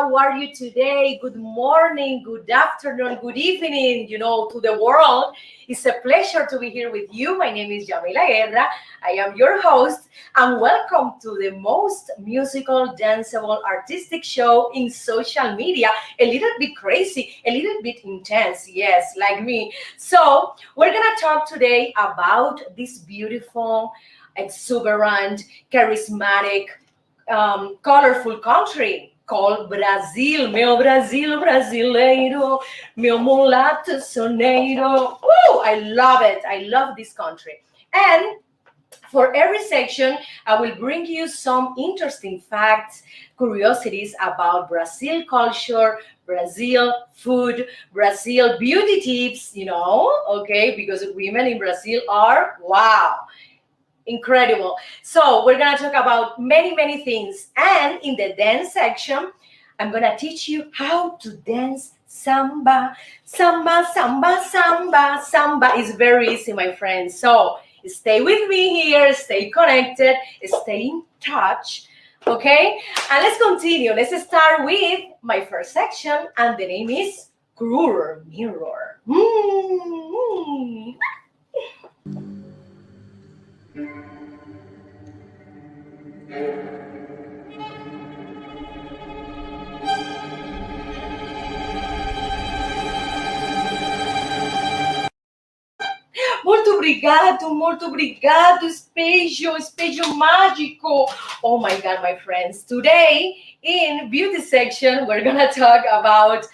How are you today? Good morning, good afternoon, good evening, to the world. It's a pleasure to be here with you. My name is Yamila Guerra. I am your host, and welcome to the most musical, danceable, artistic show in social media. A little bit crazy, a little bit intense, yes, like me. So, we're gonna talk today about this beautiful, exuberant, charismatic, colorful country called Brazil. Meu Brasil brasileiro, meu mulato soneiro. Woo! I love it. I love this country. And for every section, I will bring you some interesting facts, curiosities about Brazil culture, Brazil food, Brazil beauty tips, okay, because women in Brazil are wow. Incredible. So we're going to talk about many, many things. And in the dance section, I'm going to teach you how to dance samba. Samba, samba, samba. Samba is very easy, my friends. So stay with me here. Stay connected. Stay in touch. Okay? And let's continue. Let's start with my first section. And the name is Cruel Mirror. Muito obrigado, espelho mágico. Oh my God, my friends. Today, in beauty section, we're gonna talk about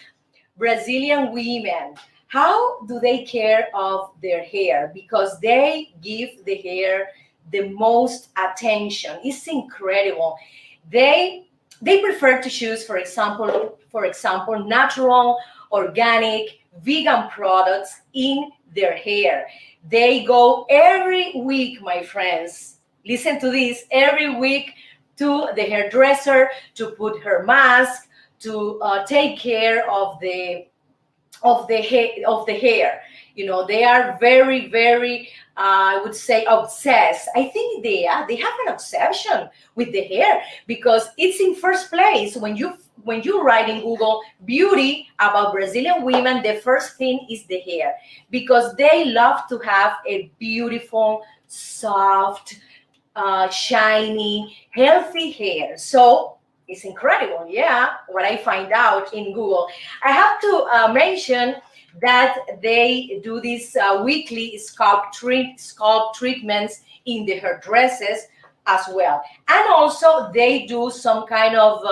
Brazilian women. How do they care of their hair? Because they give the hair the most attention. It's incredible. They prefer to choose, for example, natural, organic, vegan products in their hair. They go every week, my friends. Listen to this, every week to the hairdresser to put her mask, to take care of the hair. They are very, very, I would say, obsessed. I think they have an obsession with the hair because it's in first place. When you write in Google beauty about Brazilian women, the first thing is the hair, because they love to have a beautiful, soft, shiny, healthy hair. So it's incredible, yeah, what I find out in Google. I have to mention that they do these weekly scalp treatments in the hairdressers as well. And also they do some kind of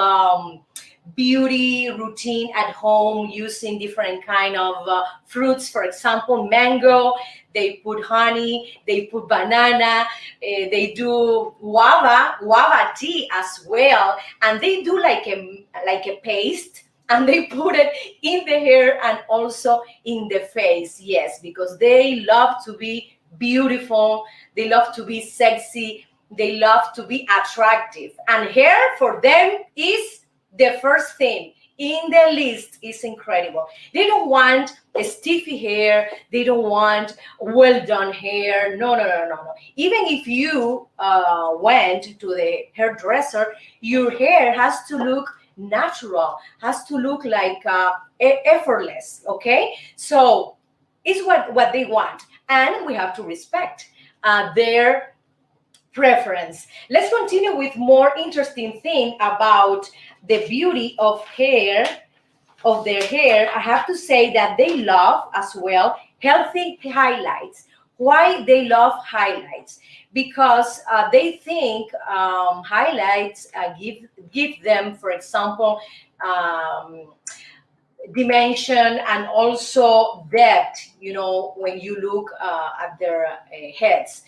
beauty routine at home using different kind of fruits. For example, mango, they put honey, they put banana, they do guava tea as well, and they do like a paste, and they put it in the hair and also in the face. Yes, because they love to be beautiful, they love to be sexy, they love to be attractive, and hair for them is the first thing in the list. Is incredible. They don't want a stiffy hair. They don't want well done hair. No. Even if you went to the hairdresser, your hair has to look natural, has to look like effortless. Okay, so it's what they want, and we have to respect their preference. Let's continue with more interesting thing about the beauty of their hair. I have to say that they love as well healthy highlights. Why they love highlights? Because they think highlights give them, for example, dimension and also depth. When you look at their heads.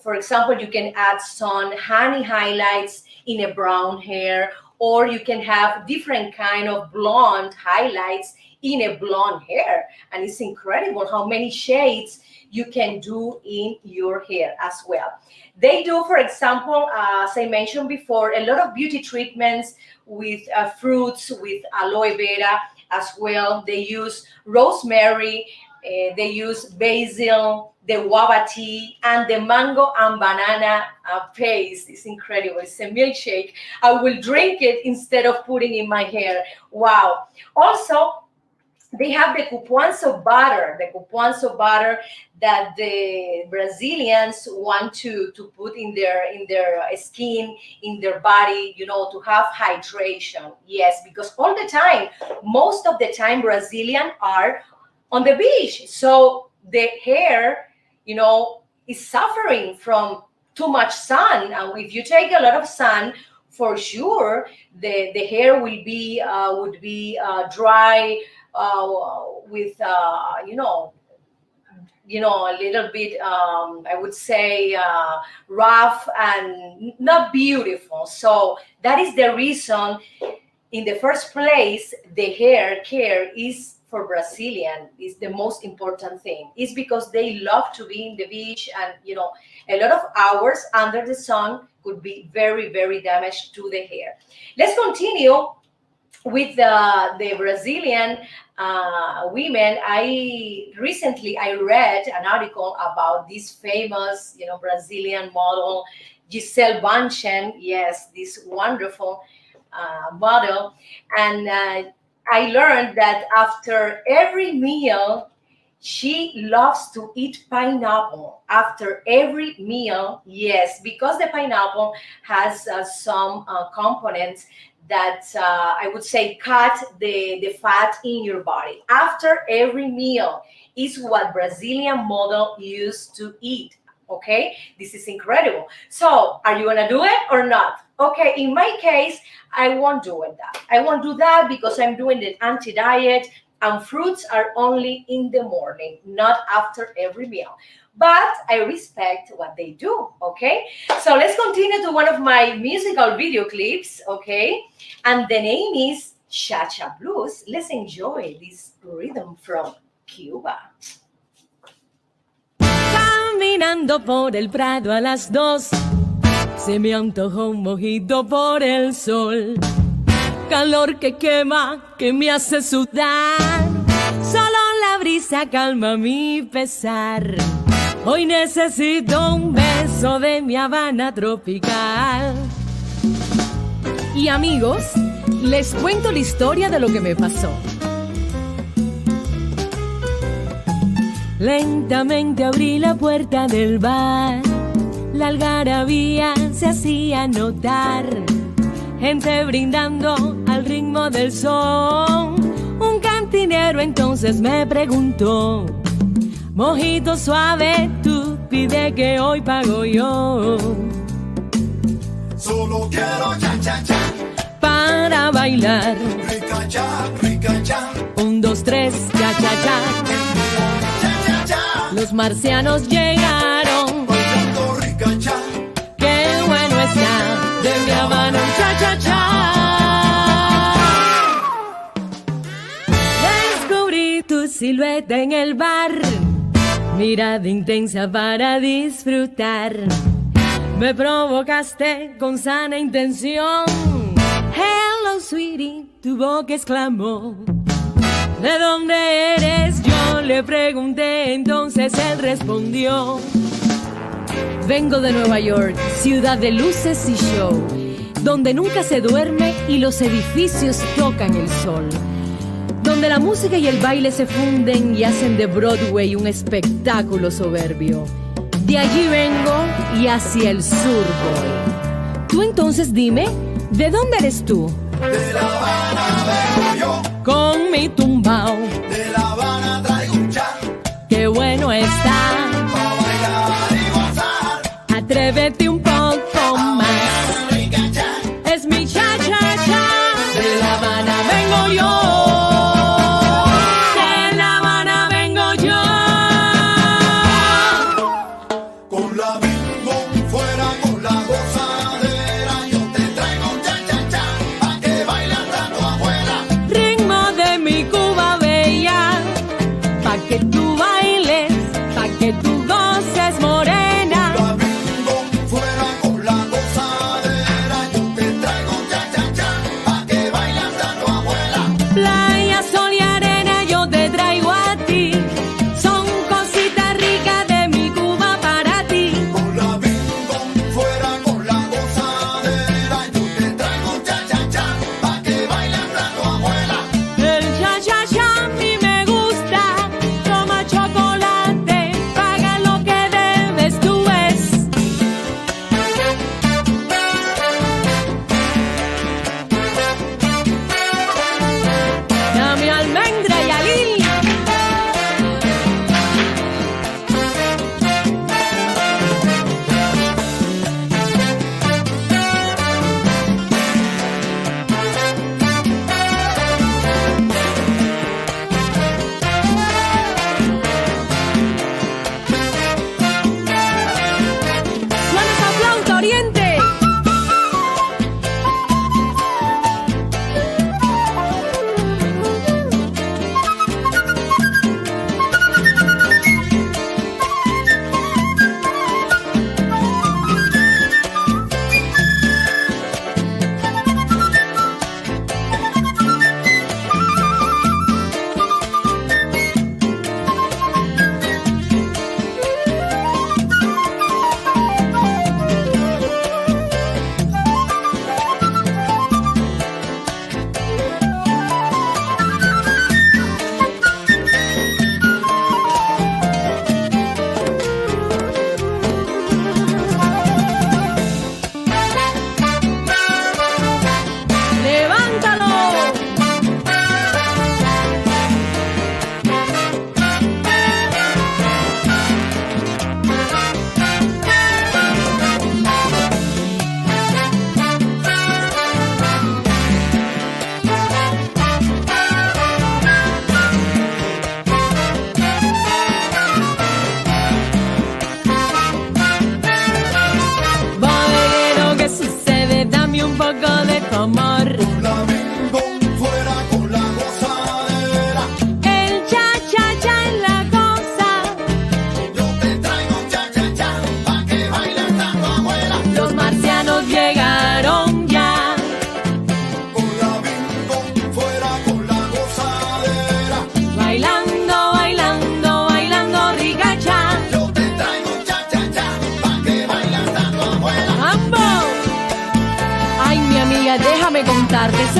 For example, you can add some honey highlights in a brown hair, or you can have different kind of blonde highlights in a blonde hair. And it's incredible how many shades you can do in your hair as well. They do, for example, as I mentioned before, a lot of beauty treatments with fruits, with aloe vera as well. They use rosemary, They use basil, the guava tea, and the mango and banana paste. It's incredible. It's a milkshake. I will drink it instead of putting in my hair. Wow. Also, they have the cupuanzo butter that the Brazilians want to put in their skin, in their body, to have hydration. Yes, because all the time, most of the time, Brazilian are on the beach, so the hair, is suffering from too much sun. And if you take a lot of sun, for sure, the hair would be dry, with a little bit, I would say, rough and not beautiful. So that is the reason, in the first place, the hair care is for Brazilian is the most important thing. It's because they love to be in the beach, and a lot of hours under the sun could be very, very damaged to the hair. Let's continue with the Brazilian women. Recently I read an article about this famous, Brazilian model, Gisele Bündchen. Yes, this wonderful model. And I learned that after every meal, she loves to eat pineapple after every meal. Yes, because the pineapple has some components that I would say cut the fat in your body. After every meal is what Brazilian model used to eat. Okay, this is incredible. So are you gonna do it or not? Okay, in my case, I won't do that. I won't do that because I'm doing the anti-diet, and fruits are only in the morning, not after every meal. But I respect what they do, okay? So let's continue to one of my musical video clips, okay? And the name is Cha-Cha Blues. Let's enjoy this rhythm from Cuba. Caminando por el Prado a las 2, se me antojó un mojito por el sol. Calor que quema, que me hace sudar. Solo la brisa calma mi pesar. Hoy necesito un beso de mi Habana tropical. Y amigos, les cuento la historia de lo que me pasó. Lentamente abrí la puerta del bar. La algarabía se hacía notar. Gente brindando al ritmo del son. Un cantinero entonces me preguntó: mojito suave, tú pide que hoy pago yo. Solo quiero cha-cha-cha para bailar. Rica cha, rica cha. 1, 2, 3, cha-cha-cha. Cha-cha-cha. Los marcianos llegaron. Bailando rica cha. Qué bueno está de mi Habana un cha-cha-cha. Descubrí tu silueta en el bar. Mirada intensa para disfrutar. Me provocaste con sana intención. Hello, sweetie, tu boca exclamó. ¿De dónde eres? Yo le pregunté, entonces él respondió: vengo de Nueva York, ciudad de luces y show, donde nunca se duerme y los edificios tocan el sol, donde la música y el baile se funden y hacen de Broadway un espectáculo soberbio. De allí vengo y hacia el sur voy. Tú entonces dime, ¿de dónde eres tú? De La Habana vengo yo. Con mi tumbao. De La Habana traigo un cha. Qué bueno está. Pa' bailar y gozar. Atrévete un poco más. Rica cha. Es mi cha-cha-cha. De La Habana vengo yo. De La Habana vengo yo. Con la bingo fuera con la gozadera. Yo te traigo un cha-cha-cha. Pa' que bailes rato afuera. Ritmo de mi Cuba bella.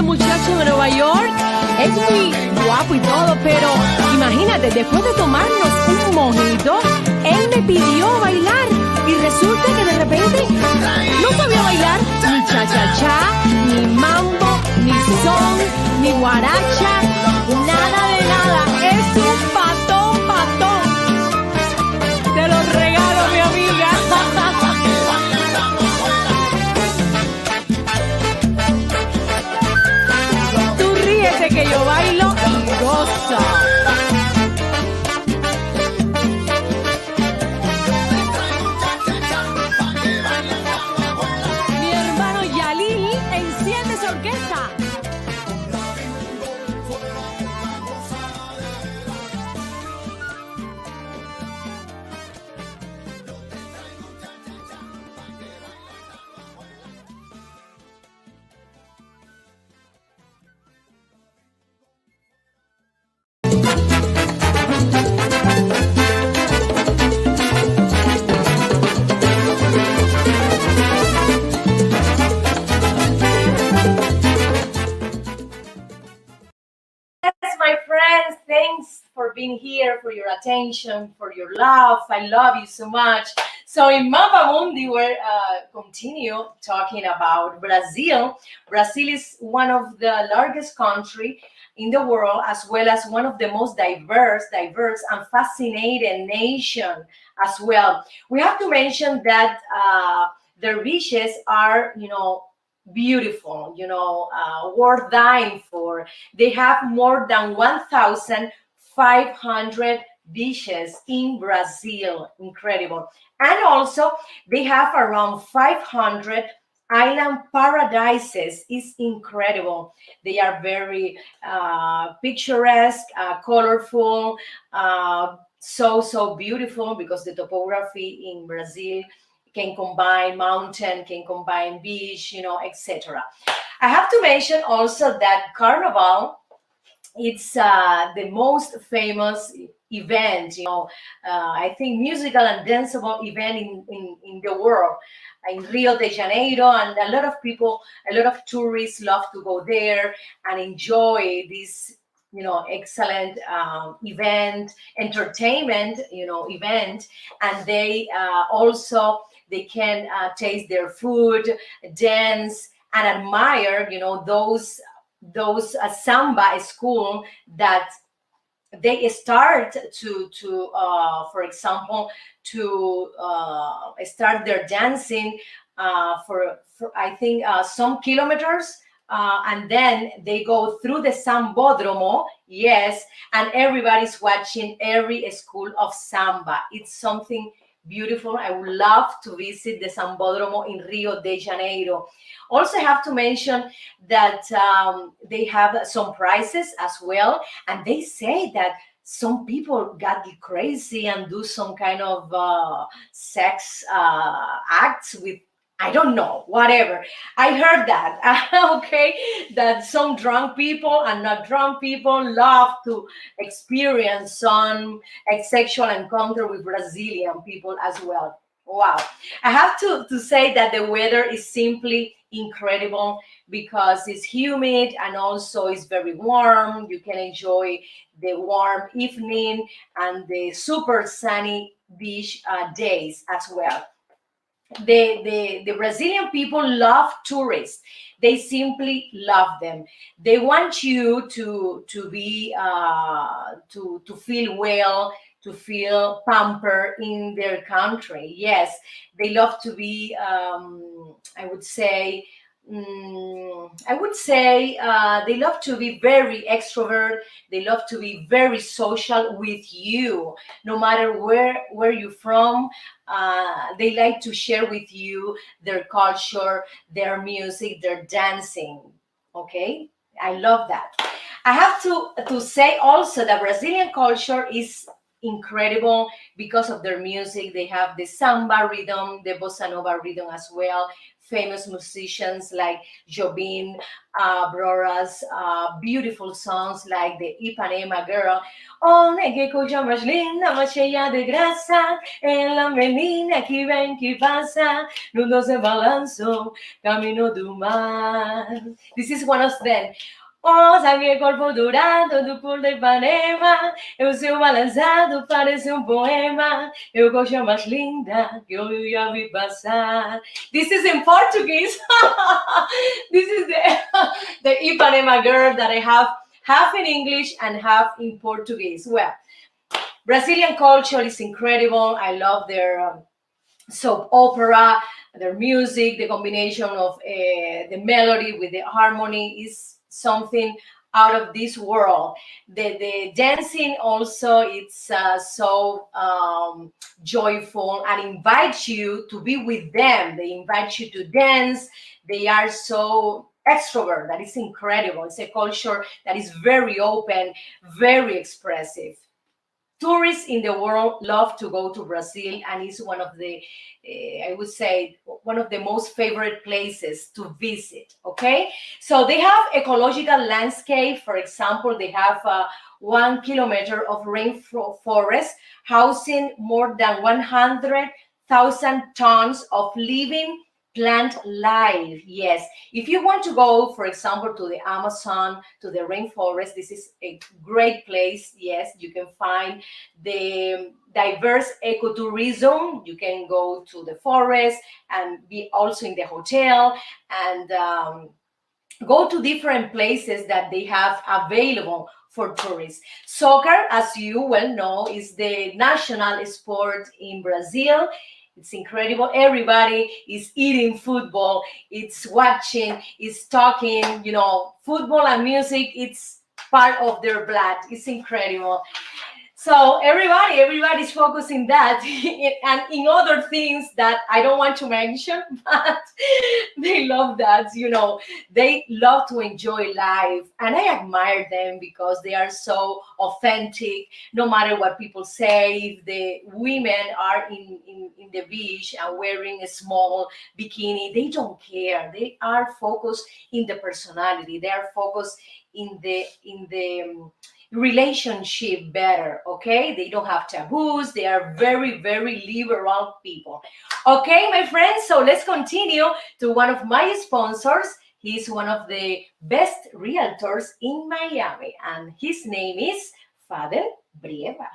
ese muchacho de Nueva York es muy guapo y todo, pero imagínate, después de tomarnos un mojito, él me pidió bailar y resulta que de repente no sabía bailar ni cha-cha-cha, ni mambo, ni son, ni guaracha, nada de nada. Es un patón, patón. Te lo regalo, mi amiga. Tú ríete que yo bailo y gozo. Mi hermano Yalil enciende esa orquesta. Yes, my friends, thanks for being here, for your attention, for your love. I love you so much. So in Mapa Mundi, we're continue talking about Brazil. Brazil is one of the largest country in the world, as well as one of the most diverse and fascinating nation as well. We have to mention that their beaches are, beautiful, worth dying for. They have more than 1,500 beaches in Brazil. Incredible. And also, they have around 500 island paradises. Is incredible. They are very picturesque, colorful, so beautiful, because the topography in Brazil can combine mountain, can combine beach, etc. I have to mention also that Carnival, it's the most famous event, I think musical and danceable event in the world, in Rio de Janeiro, and a lot of people, a lot of tourists love to go there and enjoy this excellent event, entertainment, event. And they also, they can taste their food, dance, and admire, those samba school that they start to for example, to start their dancing for I think some kilometers, and then they go through the sambódromo. Yes, and everybody's watching every school of samba. It's something beautiful. I would love to visit the sambódromo in Rio de Janeiro. Also, I have to mention that they have some prizes as well, and they say that some people got crazy and do some kind of sex acts with, I don't know, whatever. I heard that, okay, that some drunk people and not drunk people love to experience some sexual encounter with Brazilian people as well. Wow. I have to say that the weather is simply incredible, because it's humid and also it's very warm. You can enjoy the warm evening and the super sunny beach days as well. The Brazilian people love tourists. They simply love them. They want you to be to feel well, to feel pampered in their country. Yes, they love to be. I would say they love to be very extrovert. They love to be very social with you, no matter where you're from. They like to share with you their culture, their music, their dancing. Okay, I love that. I have to say also that Brazilian culture is incredible because of their music. They have the samba rhythm, the bossa nova rhythm as well, famous musicians like Jobim brought us beautiful songs like the Ipanema Girl. Oh, que cosa más linda, más cheia de graça, ela menina que vem que passa, no doce balanço, caminho do mar. This is one of them. Oh, sabe corpo dourado do pulo de Ipanema, eu seu balançado parece poema, eu coxa mais linda que eu já vi passar. This is in Portuguese. This is the Ipanema Girl that I have half in English and half in Portuguese. Well, Brazilian culture is incredible. I love their soap opera, their music, the combination of the melody with the harmony is something out of this world. The dancing also, it's so joyful and invites you to be with them. They invite you to dance. They are so extrovert. That is incredible. It's a culture that is very open, very expressive. Tourists in the world love to go to Brazil, and it's one of the, I would say, one of the most favorite places to visit. Okay, so they have ecological landscape. For example, they have 1 kilometer of rainforest housing more than 100,000 tons of living plant life. Yes, if you want to go, for example, to the Amazon, to the rainforest, this is a great place. Yes, you can find the diverse ecotourism. You can go to the forest and be also in the hotel and go to different places that they have available for tourists. Soccer, as you well know, is the national sport in Brazil. It's incredible. Everybody is eating football. It's watching, it's talking, football and music, it's part of their blood. It's incredible. So everybody's focusing that and in other things that I don't want to mention, but they love that, they love to enjoy life. And I admire them because they are so authentic, no matter what people say. If the women are in the beach and wearing a small bikini, they don't care. They are focused in the personality. They are focused in the relationship better. Okay, they don't have taboos. They are very, very liberal people. Okay, my friends, so let's continue to one of my sponsors. He's one of the best realtors in Miami, and his name is Father Brieva.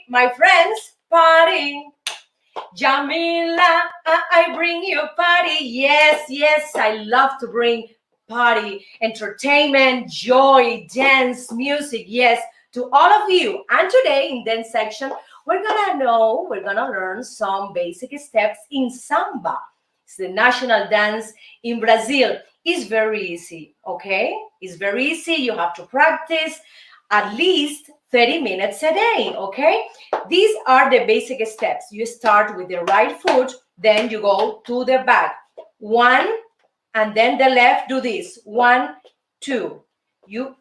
My friends, party. Yamila, I bring you party. Yes, I love to bring party, entertainment, joy, dance, music. Yes, to all of you. And today in dance section, we're gonna learn some basic steps in samba. It's the national dance in Brazil. It's very easy, okay? It's very easy. You have to practice at least 30 minutes a day, okay? These are the basic steps. You start with the right foot, then you go to the back. 1, and then the left, do this. 1, 2. You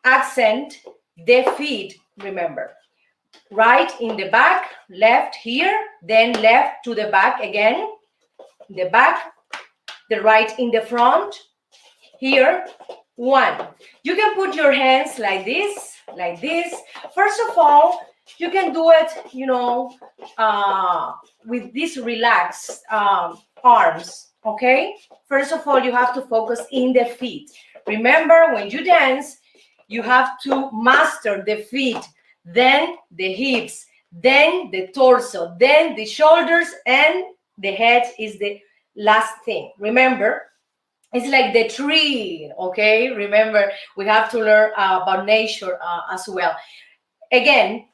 accent the feet, remember. Right in the back, left here, then left to the back again. The back, the right in the front, Here, 1. You can put your hands like this, like this. First of all, you can do it, with these relaxed arms, okay? First of all, you have to focus in the feet. Remember, when you dance, you have to master the feet, then the hips, then the torso, then the shoulders, and the head is the last thing. Remember, it's like the tree, okay? Remember, we have to learn about nature as well. Again,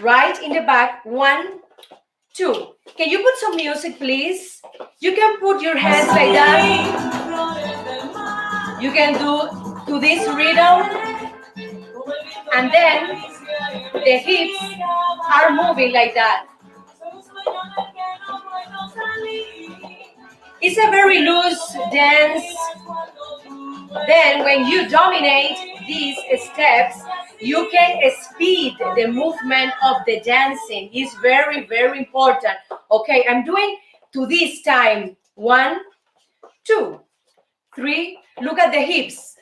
right in the back, 1, 2. Can you put some music, please? You can put your hands like that. You can do to this rhythm, and then the hips are moving like that. It's a very loose dance. Then when you dominate these steps, you can speed the movement of the dancing. It's very, very important. Okay, I'm doing to this time. 1, 2, 3. Look at the hips.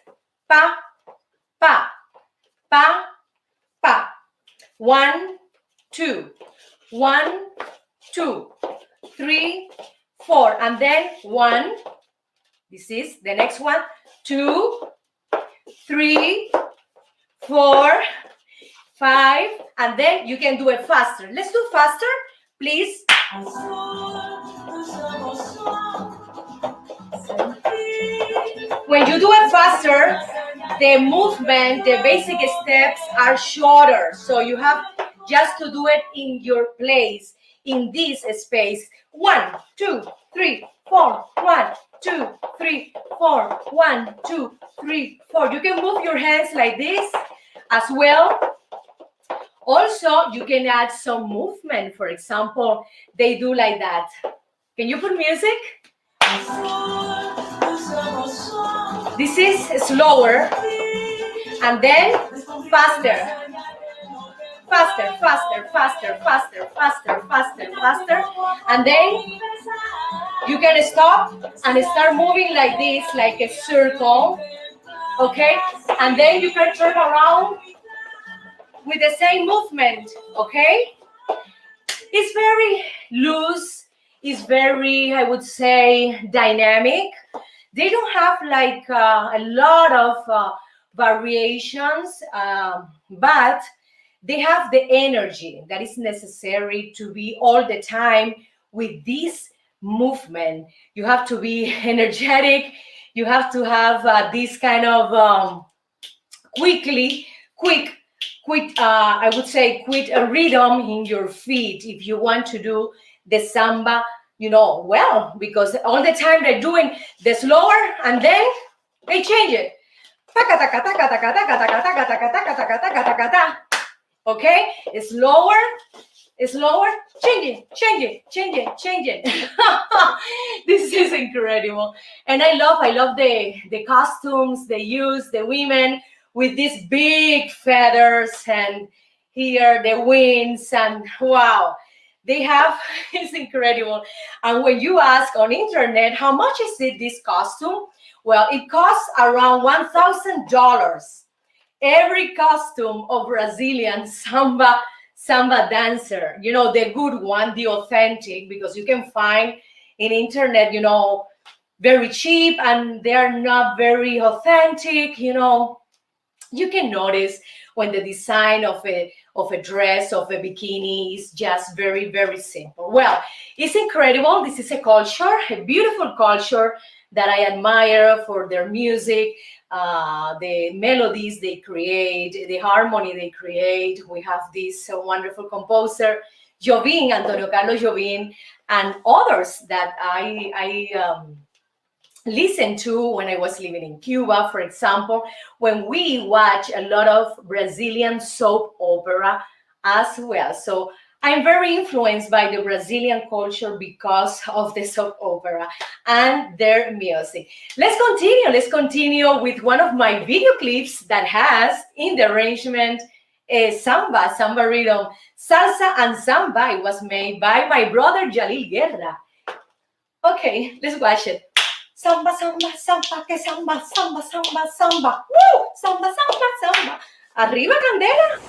Pa, pa, pa, pa. 1, 2. 1, 2, 3, 4. And then 1. This is the next one. 2, 3, 4, 5, and then you can do it faster. Let's do faster, please. When you do it faster, the movement, the basic steps are shorter. So you have just to do it in your place, in this space. 1, 2, 3, 4. 1, 2, 3, 4. 1, 2, 3, 4. You can move your hands like this as well. Also, you can add some movement. For example, they do like that. Can you put music? This is slower, and then faster. Faster, faster, faster, faster, faster, faster, faster. And then you can stop and start moving like this, like a circle. Okay? And then you can turn around with the same movement. Okay? It's very loose. It's very, I would say, dynamic. They don't have like a lot of variations, but they have the energy that is necessary to be all the time with this movement. You have to be energetic. You have to have this kind of quick, I would say, quick rhythm in your feet if you want to do the samba, well, because all the time they're doing the slower and then they change it. Okay, it's slower, change it. This is incredible. And I love the costumes they use, the women with these big feathers, and here the wings, and wow, they have, it's incredible. And when you ask on internet, how much is this costume? Well, it costs around $1,000. Every costume of Brazilian samba dancer, the good one, the authentic, because you can find in internet, very cheap, and they are not very authentic. You can notice when the design of a dress, of a bikini is just very, very simple. Well, it's incredible. This is a culture, a beautiful culture that I admire for their music, the melodies they create, the harmony they create. We have this wonderful composer, Antonio Carlos Jobim, and others that I listened to when I was living in Cuba, for example, when we watch a lot of Brazilian soap opera as well. So I'm very influenced by the Brazilian culture because of the soap opera and their music. Let's continue with one of my video clips that has in the arrangement samba rhythm, salsa and samba. It was made by my brother Yamila Guerra. Okay, let's watch it. Samba, samba, samba, que samba, samba, samba, samba. ¡Woo! Samba, samba, samba. Arriba, Candela.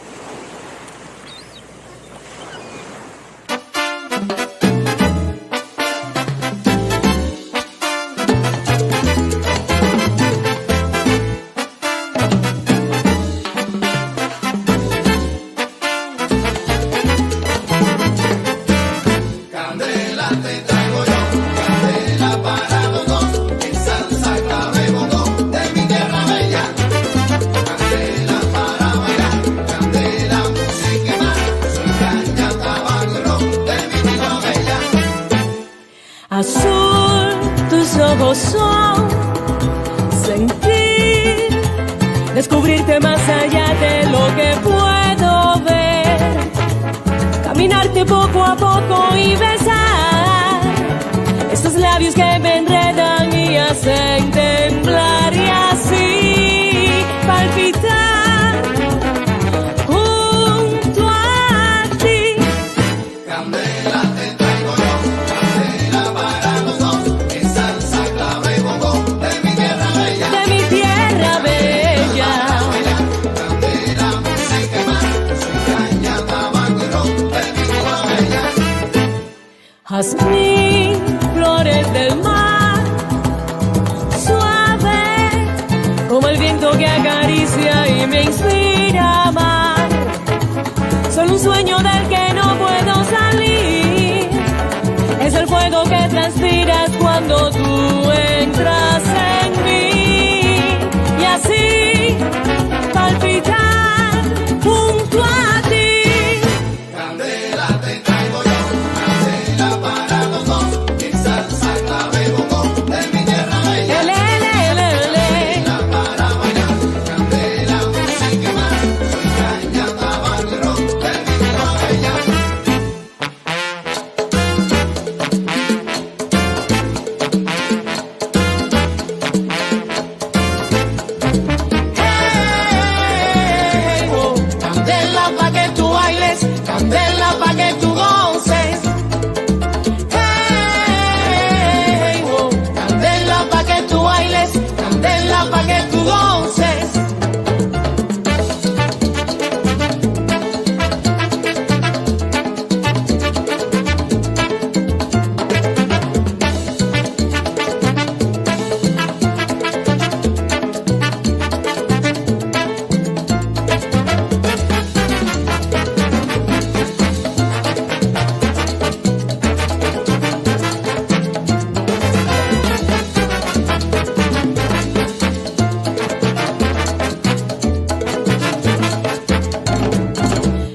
Candela te traigo yo, candela para los dos, en salsa clave bongó de mi tierra bella. Candela para bailar, candela sin quemar, soy caña, tabaco y ron de mi tierra bella. Azul, tus ojos son sentir, descubrirte más allá de lo que puedo ver, caminarte poco a poco y besar esos labios que me enredan y hacen temblar y así palpitar junto a ti. Candela te traigo yo, candela para los dos, en salsa clave bongó de mi tierra bella. De mi tierra bella. Candela sin quemar, soy caña, tabaco y ron de mi tierra bella. Jazmín, flores del mar, suave como el viento que acaricia y me inspira a amar. Son un sueño del que no puedo salir, es el fuego que transpiras cuando tú entras en mí y así palpitar junto a ti. Candela te traigo yo, candela para los dos, en salsa clave bongó de mi tierra bella. Candela para bailar, candela sin quemar, soy caña, tabaco y ron de mi tierra bella. Hey, oh, candela pa' que tú bailes, candela pa' que tú goces. Hey, oh, candela pa' que tú bailes, candela pa' que tú goces.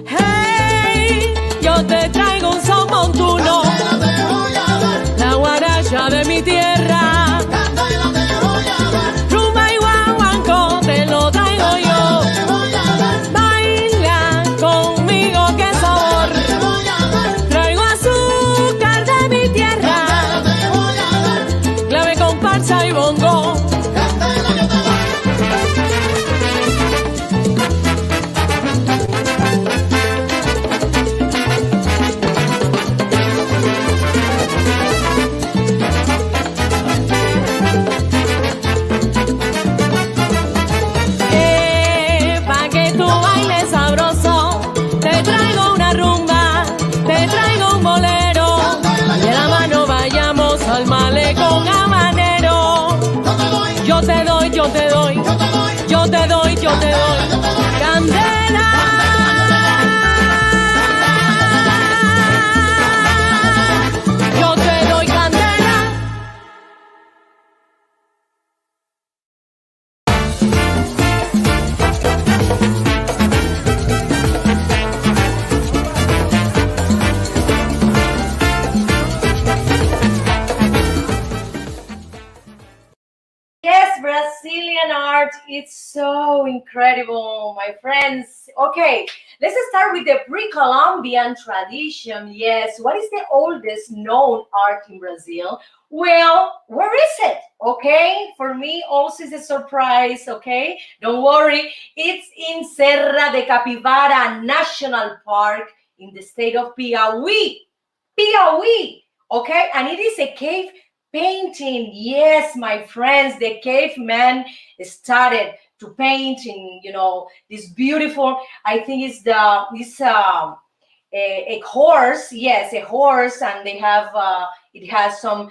Hey, yo te traigo un son montuno, Candela te voy a dar, la guaracha de mi tierra. candela te voy a dar, Rumba y guaguancó te lo traigo yo. te voy a dar, Baila conmigo, qué sabor. te voy a dar, Traigo azúcar de mi tierra, te voy a dar, clave, comparsa y bongo. candela yo te doy. Pa' que tú bailes sabroso, te traigo una rumba, te traigo un bolero. Y de la mano vayamos al malecón habanero. Yo te doy, yo te doy, yo te doy, yo te doy. Candela. Yo te doy candela. Yes, Brazilian art. It's so incredible, my friends. Okay, let's start with the pre-Columbian tradition. Yes, what is the oldest known art in Brazil? Well, where is it? Okay, for me also is a surprise. Okay, don't worry. It's in Serra de Capivara National Park in the state of Piauí. Piauí. Okay, and it is a cave Painting, yes, my friends, the caveman started to paint in, this beautiful, I think it's a horse, yes, a horse, and they have it has some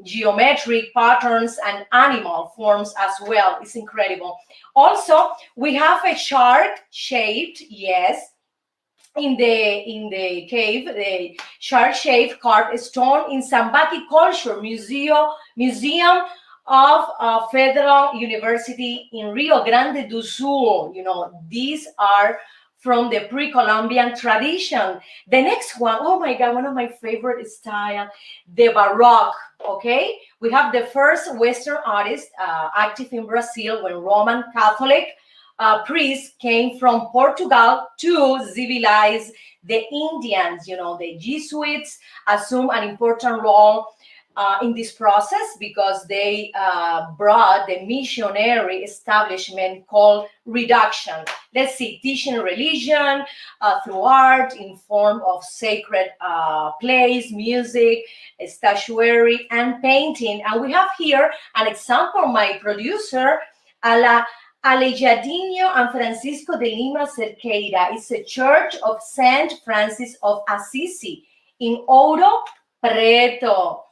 geometric patterns and animal forms as well. It's incredible. Also, we have a shark shaped, yes, in the cave, the shark-shaped carved stone in Sambaki Culture Museum of Federal University in Rio Grande do Sul. These are from the pre-Columbian tradition. The next one, oh my God, one of my favorite style, the Baroque. Okay, we have the first Western artist active in Brazil when Roman Catholic priests came from Portugal to civilize the Indians. The Jesuits assumed an important role in this process because they brought the missionary establishment called reduction. Let's see, teaching religion through art in form of sacred plays, music, statuary, and painting. And we have here an example, my producer, Alejandro and Francisco de Lima Cerqueira. It's a church of Saint Francis of Assisi in Ouro Preto.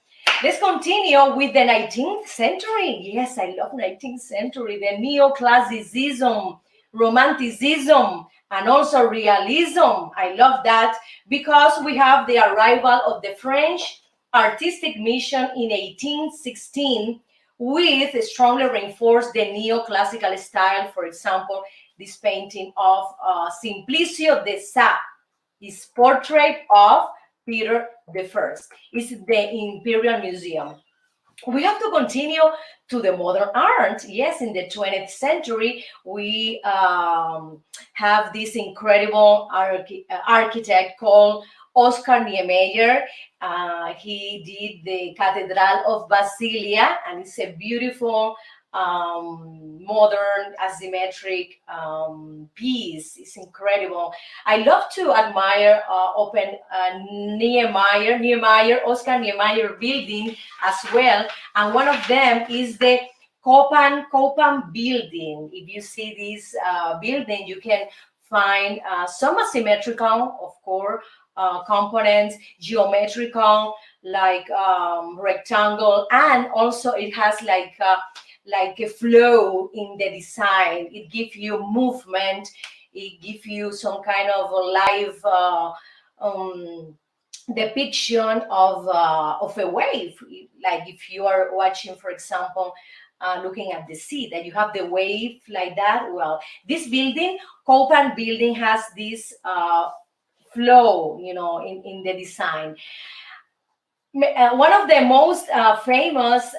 Let's continue with the 19th century. Yes, I love 19th century, the neoclassicism, romanticism, and also realism. I love that because we have the arrival of the French artistic mission in 1816 with strongly reinforced the neoclassical style. For example, this painting of Simplicio de Sá, his portrait of Peter the First. It's the Imperial Museum. We have to continue to the modern art. Yes, in the 20th century, we have this incredible architect called Oscar Niemeyer. He did the Cathedral of Basilia, and it's a beautiful modern asymmetric piece. It's incredible. I love to admire Oscar Niemeyer building as well, and one of them is the Copan building. If you see this building, you can find some asymmetrical, of course, components, geometrical, like rectangle, and also it has like a flow in the design. It gives you movement. It gives you some kind of a live depiction of a wave. Like if you are watching, for example, looking at the sea, that you have the wave like that. Well, this building, Copan building, has this flow, in the design. One of the most famous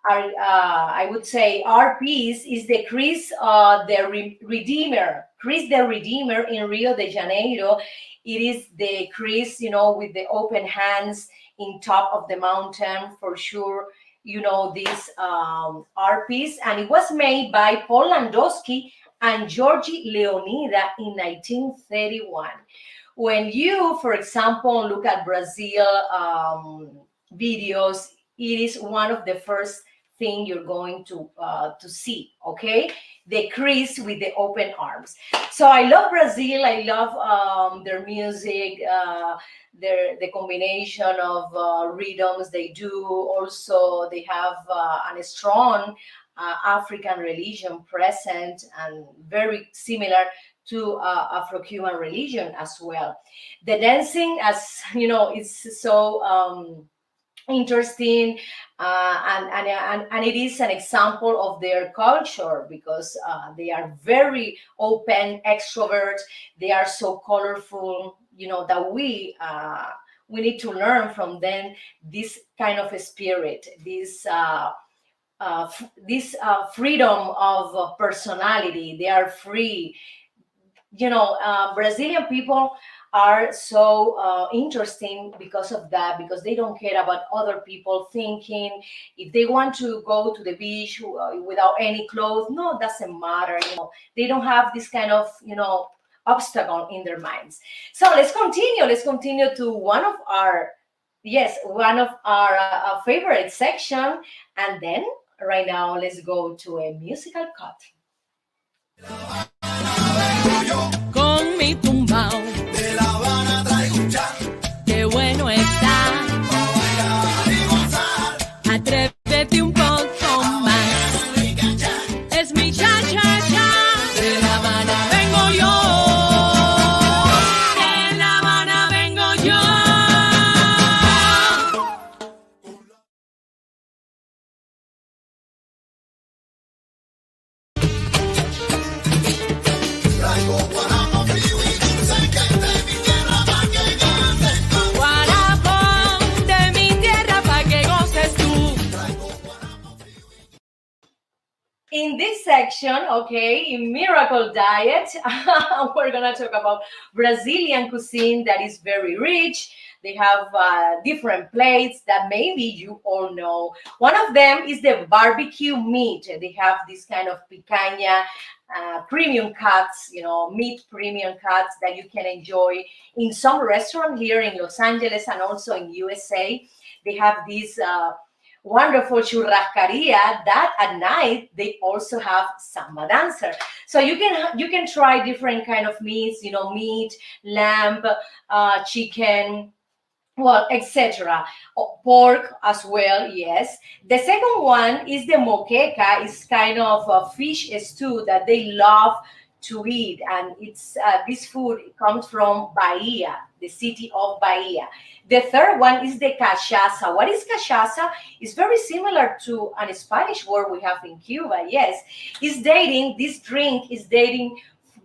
I would say art piece is the Christ the Redeemer. Christ the Redeemer in Rio de Janeiro. It is the Christ, with the open hands in top of the mountain, for sure. This art piece, and it was made by Paul Landowski and Georgi Leonida in 1931. When you, for example, look at Brazil videos, it is one of the first thing you're going to see. Okay, the Christ with the open arms. So I love Brazil. I love their music, the combination of rhythms they do. Also, they have a strong African religion present, and very similar to Afro-Cuban religion as well. The dancing, as you know, is so interesting, and it is an example of their culture because they are very open, extrovert. They are so colorful, that we need to learn from them this kind of a spirit, this freedom of personality. They are free. Brazilian people are so interesting because of that, because they don't care about other people thinking. If they want to go to the beach without any clothes, no, it doesn't matter. They don't have this kind of obstacle in their minds. So let's continue to one of our Yes, one of our favorite section. And then right now, let's go to a musical cut. Con mi tumbao, De La Habana traigo un chan, qué bueno está. pa' bailar y gozar. Atrévete un poco más. Es mi cha cha cha. De La Habana vengo yo. De La Habana vengo yo. Traigo guaramo frío y dulce que es de mi tierra pa' que cantes tú. Guarapo de mi tierra pa' que goces tú. In this section, okay, in Miracle Diet, we're gonna talk about Brazilian cuisine that is very rich. They have different plates that maybe you all know. One of them is the barbecue meat. They have this kind of picanha, premium cuts, meat premium cuts that you can enjoy in some restaurant here in Los Angeles and also in USA. They have these wonderful churrascaria that at night they also have samba dancer. So you can try different kind of meats, meat, lamb, chicken, well, etc. Pork as well, yes. The second one is the moqueca. It's kind of a fish stew that they love to eat, and it's this food comes from Bahia, the city of Bahia. The third one is the cachaça. What is cachaça? It's very similar to an Spanish word we have in Cuba. Yes, it's dating. This drink is dating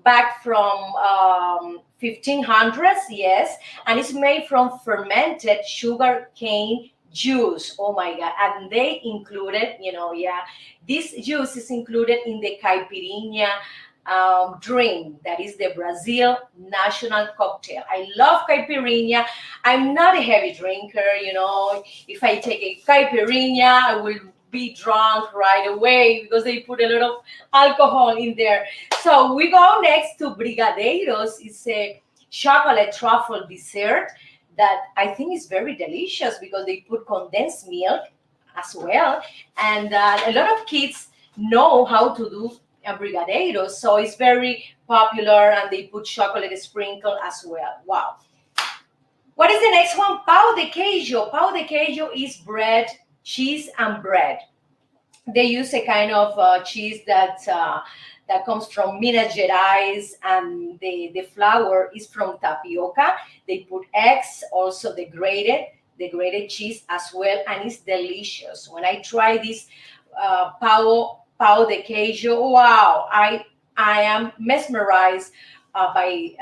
back from 1500s. Yes, and it's made from fermented sugar cane juice. Oh my God! And they included, this juice is included in the caipirinha drink that is the Brazil national cocktail. I love caipirinha. I'm not a heavy drinker, if I take a caipirinha I will be drunk right away because they put a lot of alcohol in there. So we go next to brigadeiros. It's a chocolate truffle dessert that I think is very delicious because they put condensed milk as well, and a lot of kids know how to do a brigadeiro, so it's very popular, and they put chocolate sprinkle as well. Wow. What is the next one? Pão de queijo. Pão de queijo is bread, cheese, and bread. They use a kind of cheese that comes from Minas Gerais, and the flour is from tapioca. They put eggs, also the grated cheese as well, and it's delicious. When I try this pão de queijo, wow, I am mesmerized by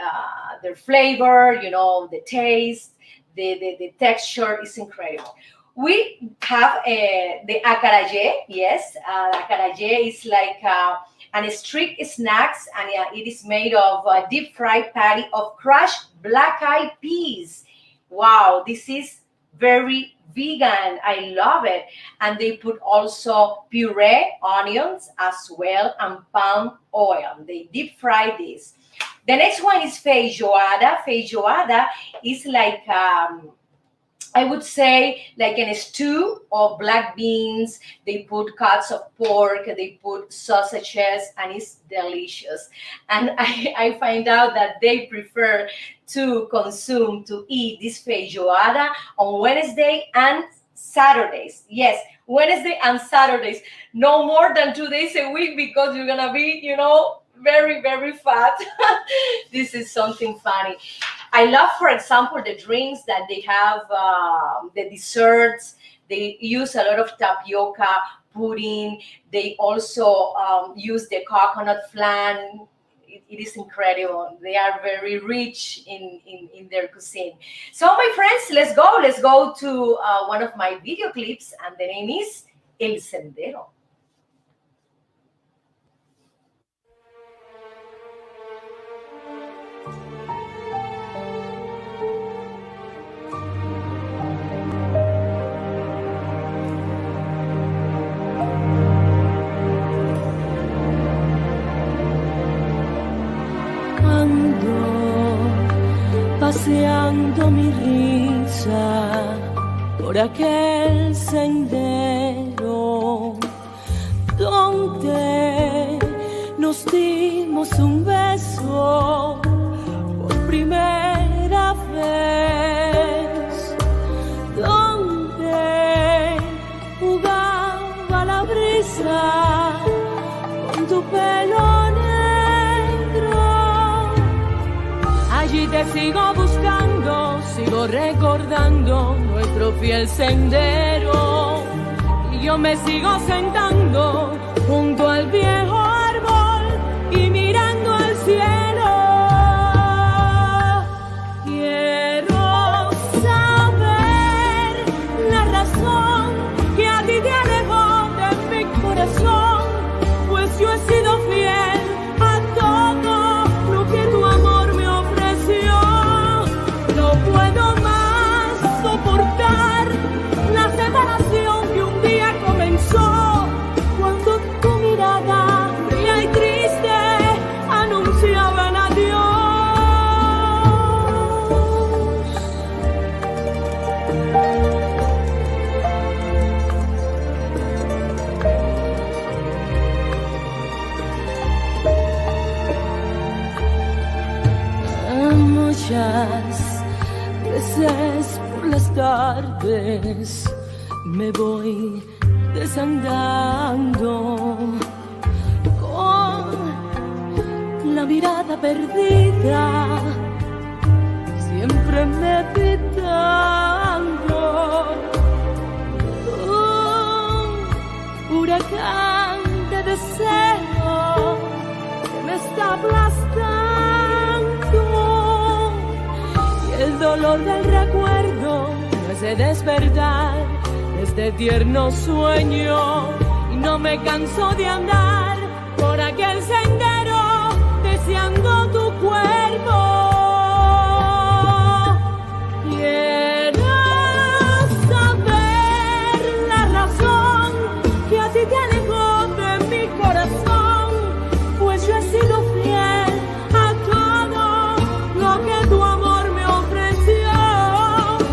their flavor, the taste, the texture is incredible. We have the acarajé. Yes, acarajé is like an street snacks, and it is made of a deep fried patty of crushed black-eyed peas. Wow, this is very vegan. I love it. And they put also puree, onions as well, and palm oil. They deep fry this. The next one is feijoada. Feijoada is like I would say like in a stew of black beans. They put cuts of pork, they put sausages, and it's delicious. And I find out that they prefer to eat this feijoada on Wednesday and Saturdays. Yes, Wednesday and Saturdays. No more than 2 days a week because you're gonna be, very, very fat. This is something funny. I love, for example, the drinks that they have, the desserts. They use a lot of tapioca pudding. They also use the coconut flan. It is incredible. They are very rich in their cuisine. So, my friends, let's go to one of my video clips, and the name is El Sendero. Paseando mi risa por aquel sendero donde nos dimos un beso por primera vez, donde jugaba la brisa con tu pelo negro. Allí te sigo buscando, sigo recordando nuestro fiel sendero. Y yo me sigo sentando junto al viejo árbol y mirando al cielo. Quiero saber la razón que a ti te alejó de mi corazón, pues yo he sido fiel a todo lo que tu amor me ofreció. No puedo más soportar la separación que un día comenzó, cuando tu mirada fría y triste anunciaba el adiós. Muchas veces por las tardes me voy desandando con la mirada perdida, siempre meditando. Un huracán de deseo que me está aplastando, y el dolor del recuerdo me hace despertar de este tierno sueño, y no me canso de andar por aquel sendero deseando tu cuerpo. Quiero saber la razón que a ti te alejó de mi corazón, pues yo he sido fiel a todo lo que tu amor me ofreció.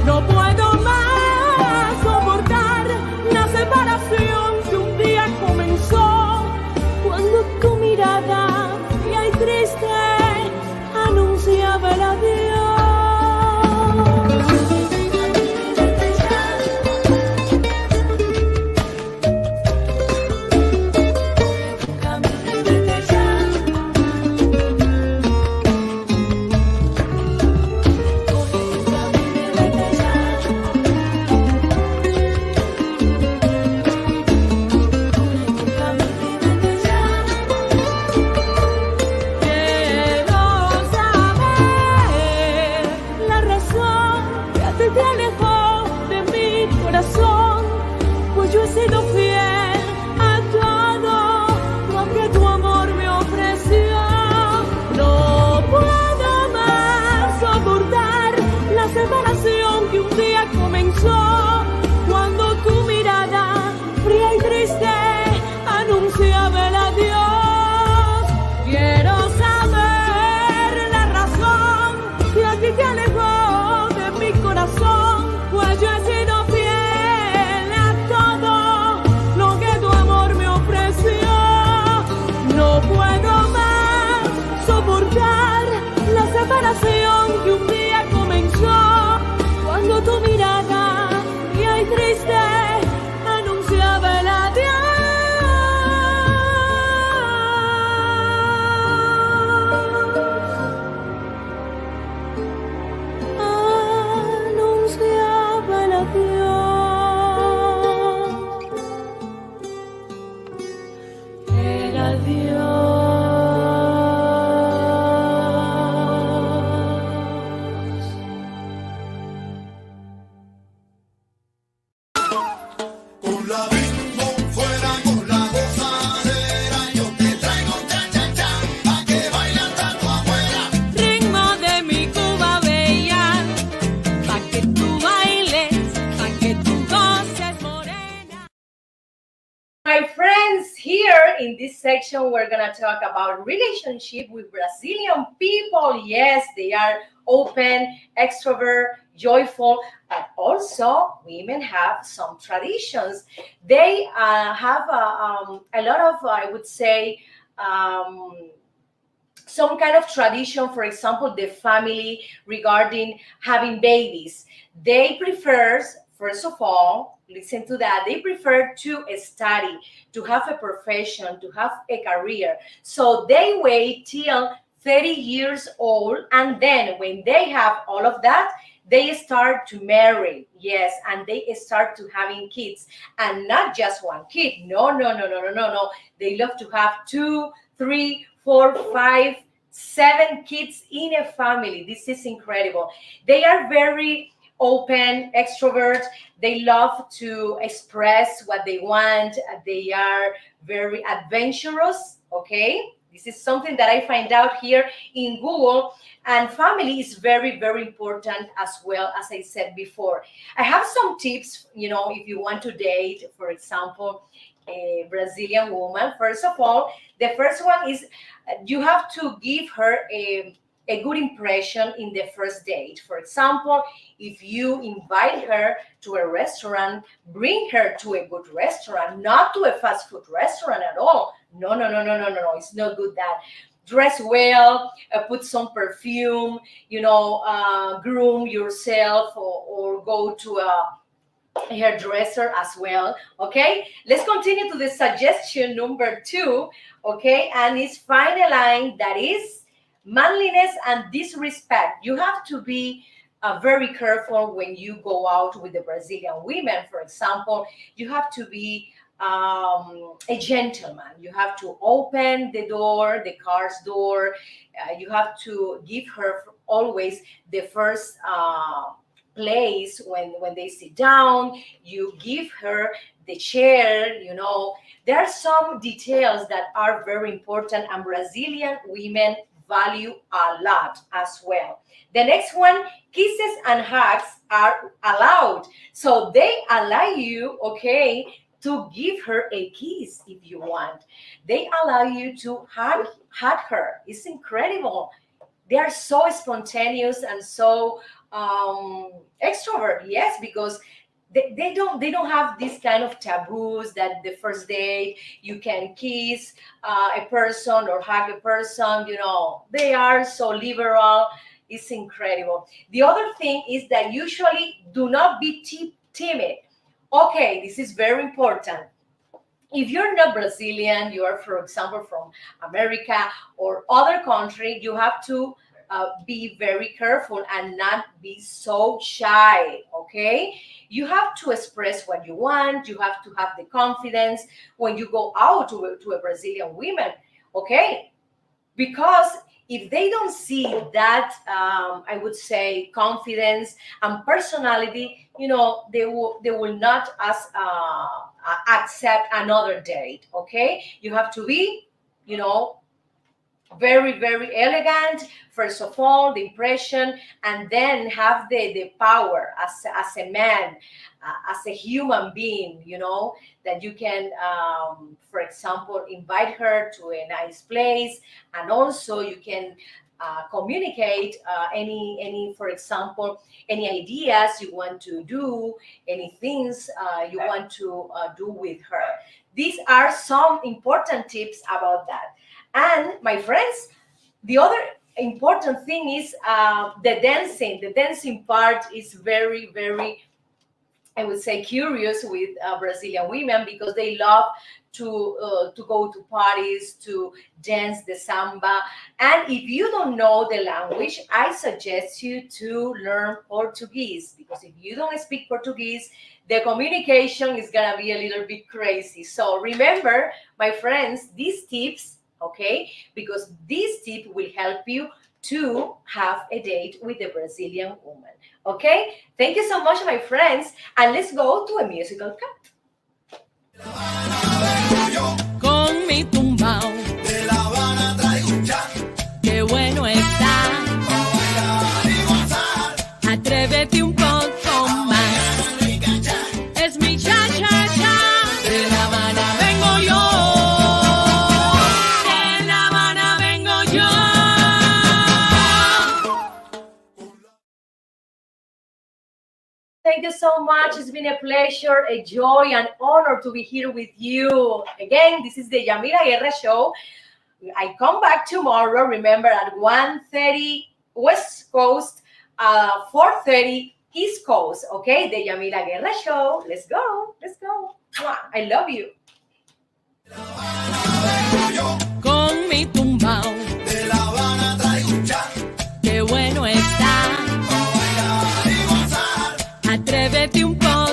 No puedo más soportar la separación que un día comenzó, cuando tu mirada fría y triste anunciaba el adiós. Pues yo he sido fiel a todo lo que tu amor me ofreció. No puedo más soportar la separación que un día comenzó, cuando tu mirada fría y triste anunciaba el adiós. Quiero saber la razón que a ti te alejó de mi corazón, pues yo he sido fiel a todo lo que tu amor me ofreció. No puedo más soportar la separación que un día comenzó, cuando tu mirada fría y triste anunciaba el adiós. Anunciaba el adiós. El adiós. Con la bimbo fuera con la gozadera, yo te traigo cha cha cha, pa' que bailan tanto afuera. Ritmo de mi Cuba bella, pa' que tú bailes, pa' que tú goces, morena. My friends, here in this section, we're going to talk about relationship with Brazilian people. Yes, they are open, extrovert, joyful. But also, women have some traditions. They have a lot of, I would say, um, some kind of tradition. For example, the family regarding having babies, they prefer, first of all, listen to that, they prefer to study, to have a profession, to have a career. So they wait till 30 years old, and then when they have all of that, they start to marry. Yes, and they start to having kids, and not just one kid. No, no, no, no, no, no, no. They love to have two, three, four, five, seven kids in a family. This is incredible. They are very open, extrovert. They love to express what they want. They are very adventurous. Okay, this is something that I find out here in Google. And family is very, very important as well, as I said before. I have some tips, if you want to date, for example, a Brazilian woman. First of all, the first one is you have to give her a good impression in the first date. For example, if you invite her to a restaurant, bring her to a good restaurant, not to a fast food restaurant at all. No, no, no, no, no, no, no. It's not good that. Dress well, put some perfume, groom yourself, or go to a hairdresser as well. Okay, let's continue to the suggestion number 2. Okay, and it's find a line that is manliness and disrespect. You have to be very careful when you go out with the Brazilian women. For example, you have to be a gentleman. You have to open the door, the car's door. You have to give her always the first place when they sit down. You give her the chair. There are some details that are very important, and Brazilian women value a lot as well. The next one, kisses and hugs are allowed. So they allow you, okay, to give her a kiss if you want. They allow you to hug her. It's incredible. They are so spontaneous and so extrovert. Yes, because they don't have this kind of taboos that the first date you can kiss a person or hug a person. They are so liberal. It's incredible. The other thing is that usually do not be timid. Okay, this is very important. If you're not Brazilian, you are, for example, from America or other country, you have to be very careful and not be so shy. Okay, you have to express what you want. You have to have the confidence when you go out to a Brazilian woman. Okay, because if they don't see that, I would say, confidence and personality, they will not accept another date. Okay, you have to be, very, very elegant. First of all, the impression, and then have the power as a man, as a human being, that you can, for example, invite her to a nice place, and also you can communicate any, for example, any ideas you want to do, any things you want to do with her. These are some important tips about that. And my friends, the other important thing is the dancing. The dancing part is very, very, I would say, curious with Brazilian women, because they love to go to parties, to dance the samba. And if you don't know the language, I suggest you to learn Portuguese, because if you don't speak Portuguese, the communication is gonna be a little bit crazy. So remember, my friends, these tips, okay, because this tip will help you to have a date with a Brazilian woman. Okay, thank you so much, my friends, and let's go to a musical cut. Con mi tumbao, De La Habana traigo un chan, qué bueno está. pa' bailar y gozar. Atrévete un poco más. Rica chan. Es mi cha cha cha. De La Habana Vengo yo. De La Habana vengo yo. Thank you so much. It's been a pleasure, a joy, an honor to be here with you. Again, this is the Yamila Guerra Show. I come back tomorrow, remember, at 1:30 West Coast, 4:30 East Coast, okay? The Yamila Guerra Show. Let's go. Let's go. I love you. Con mi tumbao, De La Habana traigo un chan, qué bueno está. pa' bailar y gozar. Atrévete un poco.